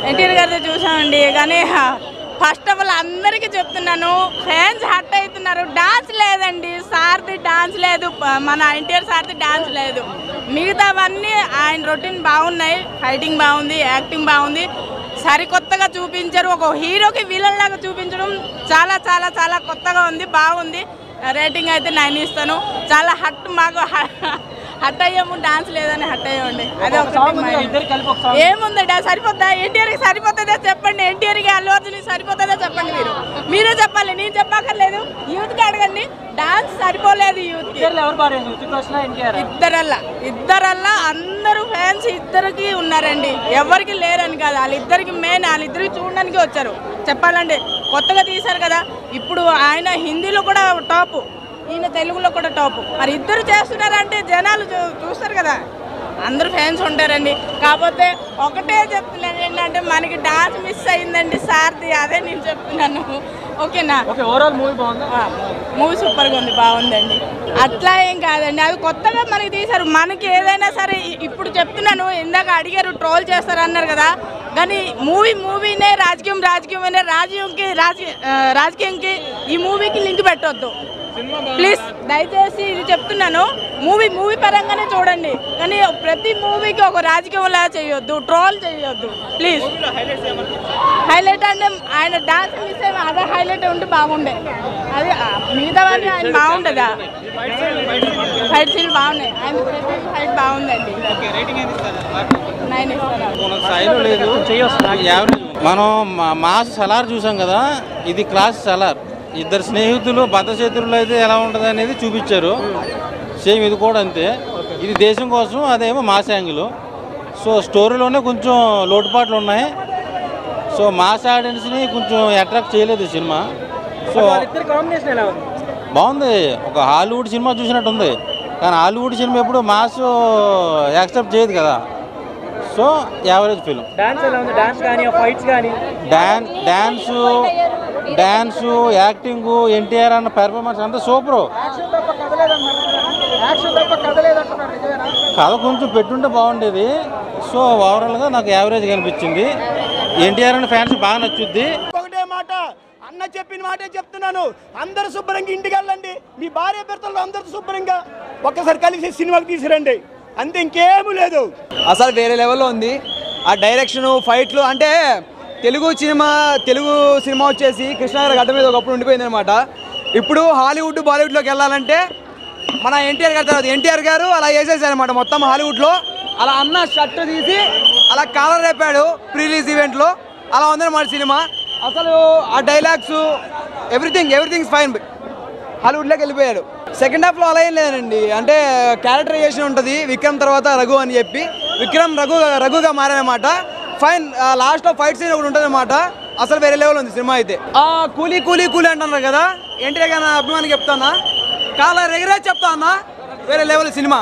ఎన్టీఆర్ గారితో చూసామండి. కానీ ఫస్ట్ ఆఫ్ ఆల్ అందరికీ చెప్తున్నాను, ఫ్యాన్స్ హట్ అవుతున్నారు. డాన్స్ లేదండి, సార్ది డాన్స్ లేదు, మన ఎన్టీఆర్ సార్ది డాన్స్ లేదు. మిగతావన్నీ ఆయన రొటీన్ బాగున్నాయి, ఫైటింగ్ బాగుంది, యాక్టింగ్ బాగుంది. సరికొత్తగా చూపించారు, ఒక హీరోకి విలన్ లాగా చూపించడం చాలా చాలా చాలా కొత్తగా ఉంది, బాగుంది. రేటింగ్ అయితే 9 ఇస్తాను. చాలా మాకు హట్ అయ్యాము, డాన్స్ లేదని హట్ అయ్యామండి. అదే ఒకటి. ఏముంది సరిపోద్దా? ఎన్టీఆర్కి సరిపోతుందా చెప్పండి, ఎన్టీఆర్కి అల్లు అర్జున్కి సరిపోతుందా చెప్పండి. మీరే చెప్పాలి, నేను చెప్పక్కర్లేదు. యూత్కి అడగండి, డాన్స్ సరిపోలేదు యూత్కి. ఇద్దరల్లా అందరూ ఫ్యాన్స్ ఇద్దరికి ఉన్నారండి, ఎవరికి లేరని కాదు. వాళ్ళిద్దరికి మెయిన్, వాళ్ళిద్దరికి చూడడానికి వచ్చారు. చెప్పాలంటే కొత్తగా తీశారు కదా, ఇప్పుడు ఆయన హిందీలో కూడా టాప్, ఈయన తెలుగులో కూడా టాప్. మరి ఇద్దరు చేస్తున్నారంటే జనాలు చూస్తారు కదా, అందరూ ఫ్యాన్స్ ఉంటారండి. కాకపోతే ఒకటే చెప్తున్నాను ఏంటంటే, మనకి డాన్స్ మిస్ అయిందండి సార్ది, అదే నేను చెప్తున్నాను. ఓకేనా? మూవీ సూపర్గా ఉంది, బాగుందండి. అట్లా ఏం కాదండి, అది కొత్తగా మనకి తీశారు. మనకి ఏదైనా సరే, ఇప్పుడు చెప్తున్నాను, ఇందాక అడిగారు ట్రోల్ చేస్తారు అన్నారు కదా, కానీ మూవీనే రాజకీయమైనా రాజకీయంకి ఈ మూవీకి లింక్ పెట్టొద్దు ప్లీజ్. దయచేసి ఇది చెప్తున్నాను, మూవీ పరంగానే చూడండి, కానీ ప్రతి మూవీకి ఒక రాజకీయంలా చేయొద్దు, ట్రోల్ చేయొద్దు ప్లీజ్. హైలైట్ అంటే ఆయన డాన్స్ మిస్ అయ్యి అదే హైలైట్ ఉంటే బాగుండే, అది మిగతావన్నీ ఆయన బాగుండదా. ఫైట్ సీన్ బాగున్నాయి, ఆయన ప్రతి ఫైట్ బాగుందండి. 9 ఇస్తాను. మనం మాస్ సలార్ చూసాం కదా, ఇది క్లాస్ సలార్. ఇద్దరు స్నేహితులు భద్రశత్రులు అయితే ఎలా ఉంటుంది అనేది చూపించారు. సేమ్ ఇది కూడా అంతే. ఇది దేశం కోసం, అదేమో మాస్ యాంగిల్. సో స్టోరీలోనే కొంచెం లోటుపాట్లు ఉన్నాయి. సో మాస్ ఆడియన్స్ని కొంచెం అట్రాక్ట్ చేయలేదు ఈ సినిమా. సో బాగుంది, ఒక హాలీవుడ్ సినిమా చూసినట్టు ఉంది. కానీ హాలీవుడ్ సినిమా ఎప్పుడు మాస్ యాక్సెప్ట్ చేయదు కదా. So average film. Dance, acting, NTR అన్న పెర్ఫార్మెన్స్ అంతా సూపరు. కథ కొంచెం పెట్టుంటే బాగుండేది. సో ఓవరాల్గా నాకు యావరేజ్ కనిపించింది. ఎన్టీఆర్ అన్న ఫ్యాన్స్ బాగా నచ్చుద్ది. ఒకటే మాట, అన్న చెప్పిన మాటే చెప్తున్నాను, అందరూ శుభ్రంగా ఇంటికి వెళ్ళండి, మీ భార్య భర్తలు అందరూ శుభ్రంగా ఒక్కసారి కలిసి సినిమాకి తీసుకురండి, అంతే, ఇంకేమీ లేదు. అసలు వేరే లెవెల్లో ఉంది. ఆ డైరెక్షన్, ఫైట్లు, అంటే తెలుగు సినిమా వచ్చేసి కృష్ణాగారి గడ్డ మీద ఒకప్పుడు ఉండిపోయింది అనమాట. ఇప్పుడు హాలీవుడ్, బాలీవుడ్లోకి వెళ్ళాలంటే మన ఎన్టీఆర్ గారి తర్వాత ఎన్టీఆర్ గారు అలా వేసేసారనమాట మొత్తం హాలీవుడ్లో. అలా అన్న షర్ట్ తీసి అలా కాలర్ రేపాడు ప్రీ రిలీజ్ ఈవెంట్లో. అలా ఉందన్నమాట సినిమా. అసలు ఆ డైలాగ్స్, ఎవ్రీథింగ్ ఫైన్. హాలీవుడ్లోకి వెళ్ళిపోయాడు. సెకండ్ హాఫ్లో అలా ఏం లేదండి, అంటే క్యారెక్టరైజేషన్ ఉంటుంది. విక్రమ్ తర్వాత రఘు అని చెప్పి విక్రమ్ రఘుగా మారారనమాట. ఫైన్. లాస్ట్లో ఫైట్ సీన్ ఒకటి ఉంటుంది అనమాట. అసలు వేరే లెవెల్ ఉంది సినిమా అయితే. కూలీ అంటున్నారు కదా, ఎన్టీఆర్ గారి అభిమానికి చెప్తానా, కాలర్ ఎగరే చెప్తా అన్నా, వేరే level cinema.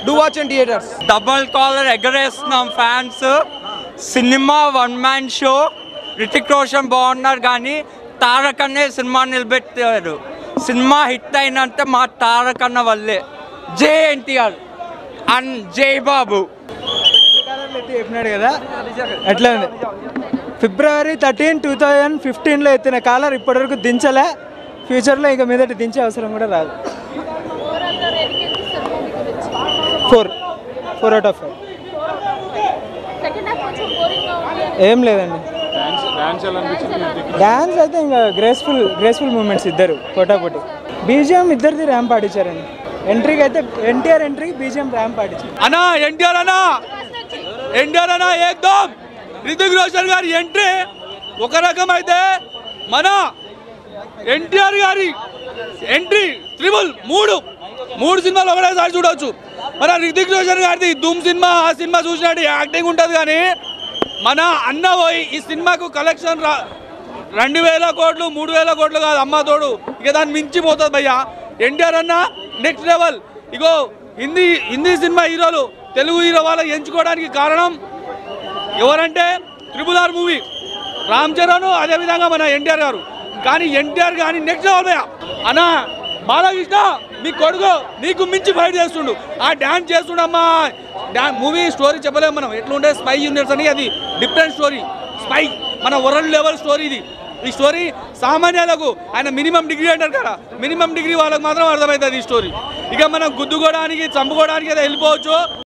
Do watch in theatres. Double collar ఎగరేస్తున్నాం fans. Cinema 1 man show. Hrithik Roshan బాగున్నారు, కానీ తారక్ అనే సినిమా నిలబెట్టారు. సినిమా హిట్ అయినంత మా తారక్ అన్న వల్లే. జై ఎన్టీఆర్ అండ్ జై బాబు. చెప్పినాడు కదా, ఎట్లా ఉంది. February 13, 2015లో ఎత్తిన కాలర్ ఇప్పటివరకు దించలే. ఫ్యూచర్లో ఇక మీదటి దించే అవసరం కూడా రాదు. 4 out of 5. ఏం లేదండి. డాన్స్ అయితే ఇంకా గ్రేస్ఫుల్ మూమెంట్స్, ఇద్దరు పోటాపోటీ. బీజిఎం ఇద్దరిది ర్యాంప్ ఆడించారండి. ఎంట్రీకి అయితే ఎన్టీఆర్ ఎంట్రీకి బీజిఎం ర్యాంప్ ఆడించారు. ఎన్టీఆర్ అన్న ఏకదమ్. రితిక్ రోషన్ గారి ఎంట్రీ ఒక రకం అయితే, మన ఎన్టీఆర్ గారి ఎంట్రీ మూడు సినిమాలు ఒకటేసారి చూడవచ్చు. మన రితిక్ రోషన్ గారిది ధూమ్ సినిమా, ఆ సినిమా చూసినట్టు యాక్టింగ్ ఉంటుంది, కానీ మన అన్న పోయి ఈ సినిమాకు కలెక్షన్ 2000 కోట్లు 3000 కోట్లు కాదు, అమ్మ తోడు ఇక దాన్ని మించిపోతుంది భయ్యా. ఎన్టీఆర్ అన్న నెక్స్ట్ లెవెల్. ఇగో హిందీ సినిమా హీరోలు తెలుగు హీరో వాళ్ళకి ఎంచుకోవడానికి కారణం ఎవరంటే RRR మూవీ, రామ్ చరణ్, అదేవిధంగా మన ఎన్టీఆర్ గారు. కానీ ఎన్టీఆర్ కానీ నెక్స్ట్ లెవెల్ భయ్యా. అన్న బాలకృష్ణ మీ కొడుకు నీకు మించి ఫైట్ చేస్తుండు, ఆ డ్యాన్స్ చేస్తుండమ్మా. మూవీ స్టోరీ చెప్పలేము మనం ఎట్లుంటే. స్పై యూనివర్స్ అని అది డిఫరెంట్ స్టోరీ, స్పై మన వరల్డ్ లెవెల్ స్టోరీ ఇది. ఈ స్టోరీ సామాన్యాలకు ఆయన మినిమం డిగ్రీ అంటారు కదా, మినిమం డిగ్రీ వాళ్ళకి మాత్రం అర్థమవుతుంది ఈ స్టోరీ. ఇక మనం గుద్దుకోవడానికి చంపుకోవడానికి అయితే వెళ్ళిపోవచ్చు.